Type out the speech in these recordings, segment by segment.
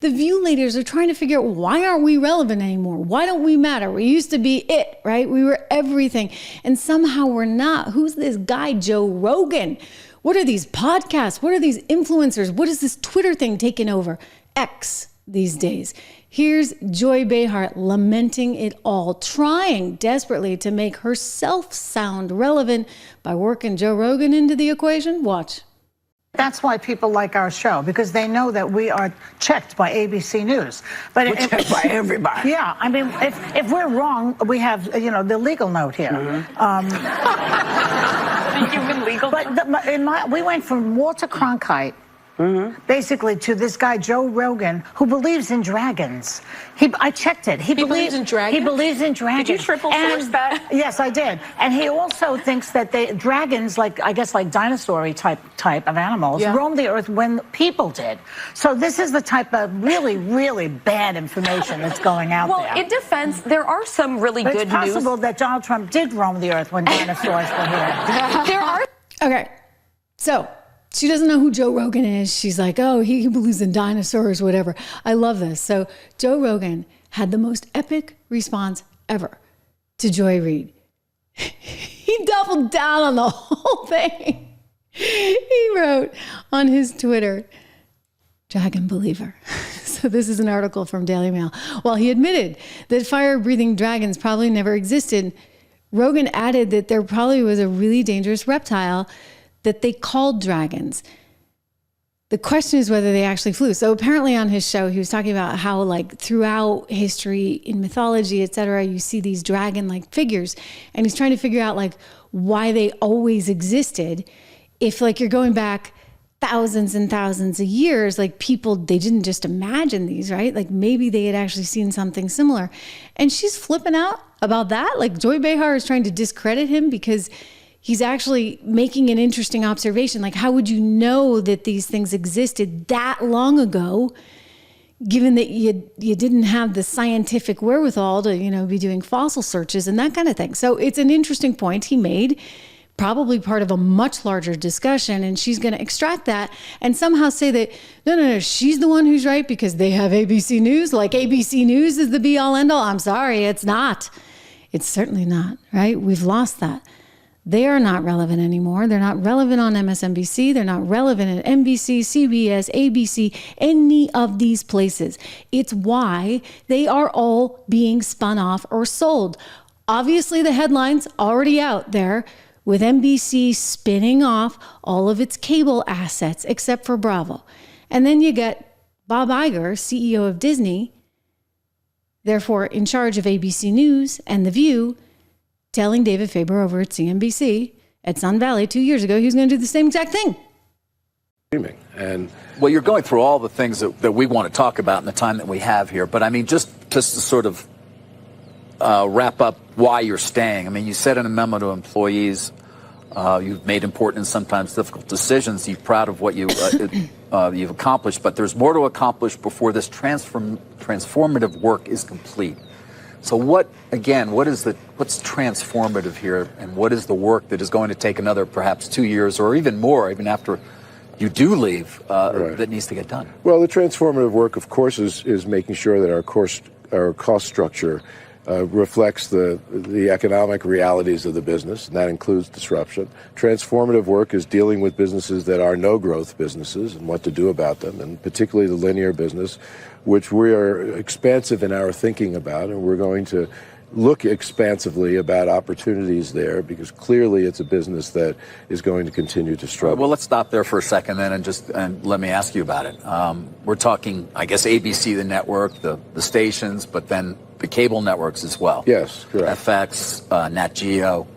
The View leaders are trying to figure out, why aren't we relevant anymore? Why don't we matter? We used to be it, right? We were everything. And somehow we're not. Who's this guy, Joe Rogan? What are these podcasts? What are these influencers? What is this Twitter thing taking over? X these days. Here's Joy Behar lamenting it all, trying desperately to make herself sound relevant by working Joe Rogan into the equation. Watch. That's why people like our show, because they know that we are checked by ABC News. But we're checked by everybody. Yeah, I mean, if we're wrong, we have, the legal note here. Human legal note? But we went from Walter Cronkite, basically, to this guy, Joe Rogan, who believes in dragons. I checked it. He believes in dragons? He believes in dragons. Did you triple source that? Yes, I did. And he also thinks that dragons, like dinosaur-y type of animals, roamed the earth when people did. So this is the type of really, really bad information that's going out there. Well, in defense, there are some really good news. It's possible that Donald Trump did roam the earth when dinosaurs were here. There are... Okay, so... she doesn't know who Joe Rogan is. She's like, oh, he believes in dinosaurs, whatever. I love this. So Joe Rogan had the most epic response ever to Joy Reid. He doubled down on the whole thing. He wrote on his Twitter, dragon believer. So this is an article from Daily Mail. While he admitted that fire-breathing dragons probably never existed, Rogan added that there probably was a really dangerous reptile that they called dragons. The question is whether they actually flew. So apparently on his show, he was talking about how throughout history in mythology, etc., you see these dragon-like figures. And he's trying to figure out why they always existed. If you're going back thousands and thousands of years, people, they didn't just imagine these, right? Maybe they had actually seen something similar. And she's flipping out about that. Joy Behar is trying to discredit him because he's actually making an interesting observation. How would you know that these things existed that long ago, given that you didn't have the scientific wherewithal to, be doing fossil searches and that kind of thing. So it's an interesting point he made, probably part of a much larger discussion. And she's going to extract that and somehow say that, no, she's the one who's right because they have ABC News. ABC News is the be all end all. I'm sorry, it's not. It's certainly not, right? We've lost that. They are not relevant anymore. They're not relevant on MSNBC. They're not relevant at NBC, CBS, ABC, any of these places. It's why they are all being spun off or sold. Obviously, the headline's already out there with NBC spinning off all of its cable assets except for Bravo. And then you get Bob Iger, CEO of Disney, therefore in charge of ABC News and The View, telling David Faber over at CNBC at Sun Valley 2 years ago he was going to do the same exact thing. And well, you're going through all the things that we want to talk about in the time that we have here. But I mean, just to sort of wrap up why you're staying. I mean, you said in a memo to employees, you've made important and sometimes difficult decisions. You're proud of what you've accomplished, but there's more to accomplish before this transformative work is complete. So what's transformative here, and what is the work that is going to take another perhaps 2 years or even more, even after you do leave, that needs to get done? Well, the transformative work, of course, is making sure that our cost structure reflects the economic realities of the business, and that includes disruption. Transformative work is dealing with businesses that are no-growth businesses and what to do about them, and particularly the linear business, which we are expansive in our thinking about, and we're going to look expansively about opportunities there because clearly it's a business that is going to continue to struggle. Well, let's stop there for a second then and let me ask you about it. We're talking, I guess, ABC, the network, the stations, but then the cable networks as well. Yes, correct. FX, Nat Geo.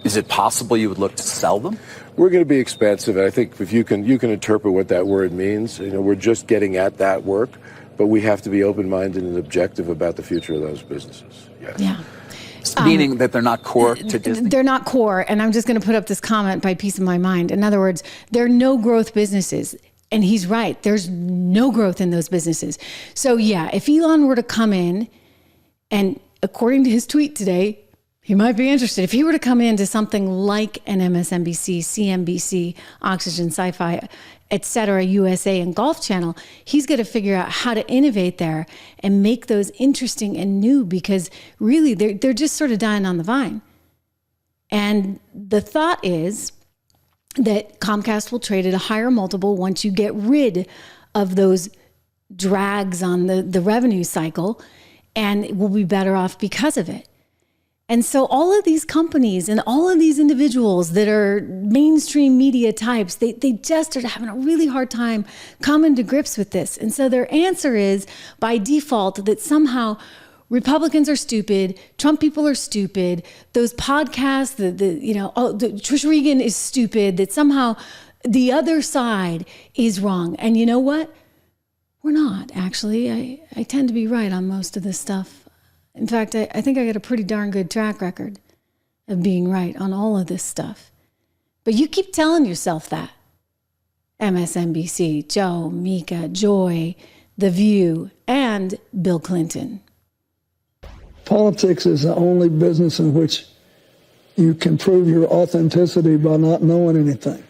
Is it possible you would look to sell them? We're going to be expansive. I think if you can interpret what that word means. We're just getting at that work, but we have to be open-minded and objective about the future of those businesses. Yes. Yeah. Meaning that they're not core to Disney? They're not core, and I'm just going to put up this comment by piece of my mind. In other words, they're no growth businesses. And he's right. There's no growth in those businesses. So yeah, if Elon were to come in, and according to his tweet today, he might be interested. If he were to come into something like an MSNBC, CNBC, Oxygen, Sci-Fi, etc., USA and Golf Channel, he's got to figure out how to innovate there and make those interesting and new, because really they're just sort of dying on the vine. And the thought is that Comcast will trade at a higher multiple once you get rid of those drags on the revenue cycle, and we'll be better off because of it. And so all of these companies and all of these individuals that are mainstream media types, they just are having a really hard time coming to grips with this. And so their answer is, by default, that somehow Republicans are stupid, Trump people are stupid, those podcasts, Trish Regan is stupid, that somehow the other side is wrong. And you know what? We're not, actually. I tend to be right on most of this stuff. In fact, I think I got a pretty darn good track record of being right on all of this stuff. But you keep telling yourself that. MSNBC, Joe, Mika, Joy, The View, and Bill Clinton. Politics is the only business in which you can prove your authenticity by not knowing anything.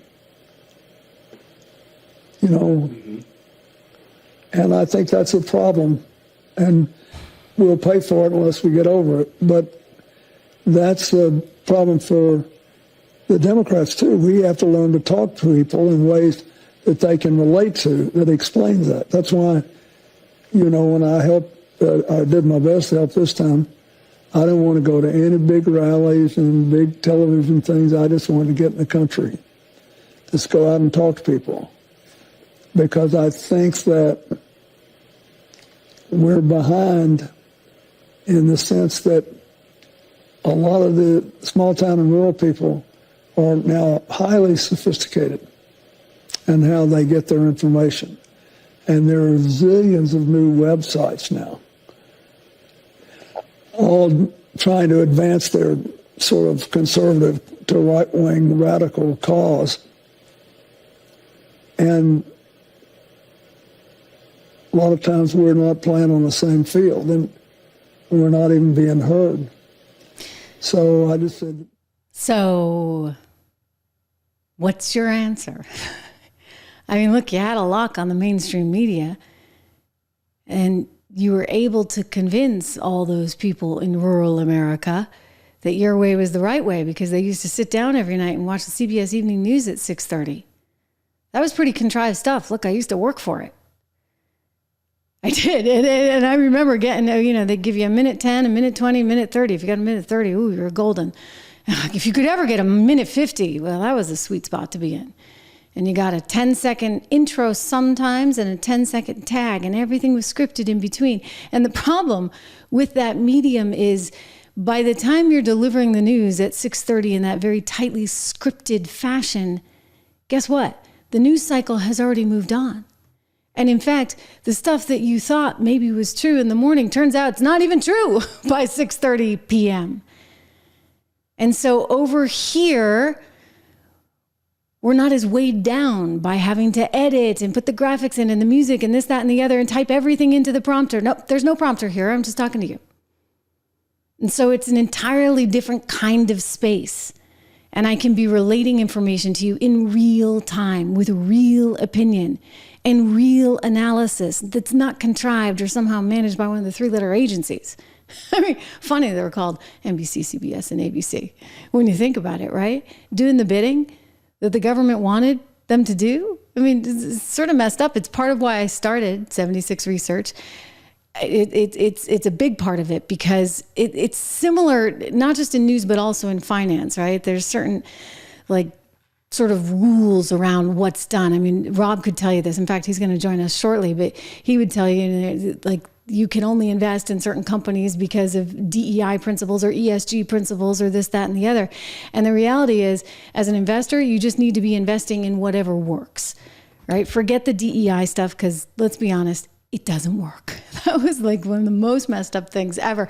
You know, and I think that's a problem. And we'll pay for it unless we get over it. But that's a problem for the Democrats, too. We have to learn to talk to people in ways that they can relate to, that explains that. That's why, you know, when I did my best to help this time, I didn't want to go to any big rallies and big television things. I just wanted to get in the country. Just go out and talk to people. Because I think that we're behind in the sense that a lot of the small town and rural people are now highly sophisticated in how they get their information. And there are zillions of new websites now, all trying to advance their sort of conservative to right-wing radical cause. And a lot of times we're not playing on the same field, and we're not even being heard. So I just said... So, what's your answer? I mean, look, you had a lock on the mainstream media, and you were able to convince all those people in rural America that your way was the right way, because they used to sit down every night and watch the CBS Evening News at 6:30. That was pretty contrived stuff. Look, I used to work for it. I did. And I remember getting, they'd give you a minute 10, a minute 20, a minute 30. If you got a minute 30, ooh, you're golden. If you could ever get a minute 50, well, that was a sweet spot to be in. And you got a 10-second intro sometimes and a 10-second tag, and everything was scripted in between. And the problem with that medium is, by the time you're delivering the news at 6:30 in that very tightly scripted fashion, guess what? The news cycle has already moved on. And in fact, the stuff that you thought maybe was true in the morning turns out it's not even true by 6:30 p.m. And so over here, we're not as weighed down by having to edit and put the graphics in and the music and this, that, and the other and type everything into the prompter. Nope, there's no prompter here. I'm just talking to you. And so it's an entirely different kind of space. And I can be relating information to you in real time with real opinion and real analysis that's not contrived or somehow managed by one of the three-letter agencies. I mean, funny they were called NBC, CBS, and ABC when you think about it, right? Doing the bidding that the government wanted them to do. I mean, it's sort of messed up. It's part of why I started 76 Research. It's a big part of it, because it's similar, not just in news, but also in finance, right? There's certain sort of rules around what's done. I mean, Rob could tell you this. In fact, he's going to join us shortly, but he would tell you, you can only invest in certain companies because of DEI principles or ESG principles or this, that, and the other. And the reality is, as an investor, you just need to be investing in whatever works, right? Forget the DEI stuff, because let's be honest, it doesn't work. That was one of the most messed up things ever.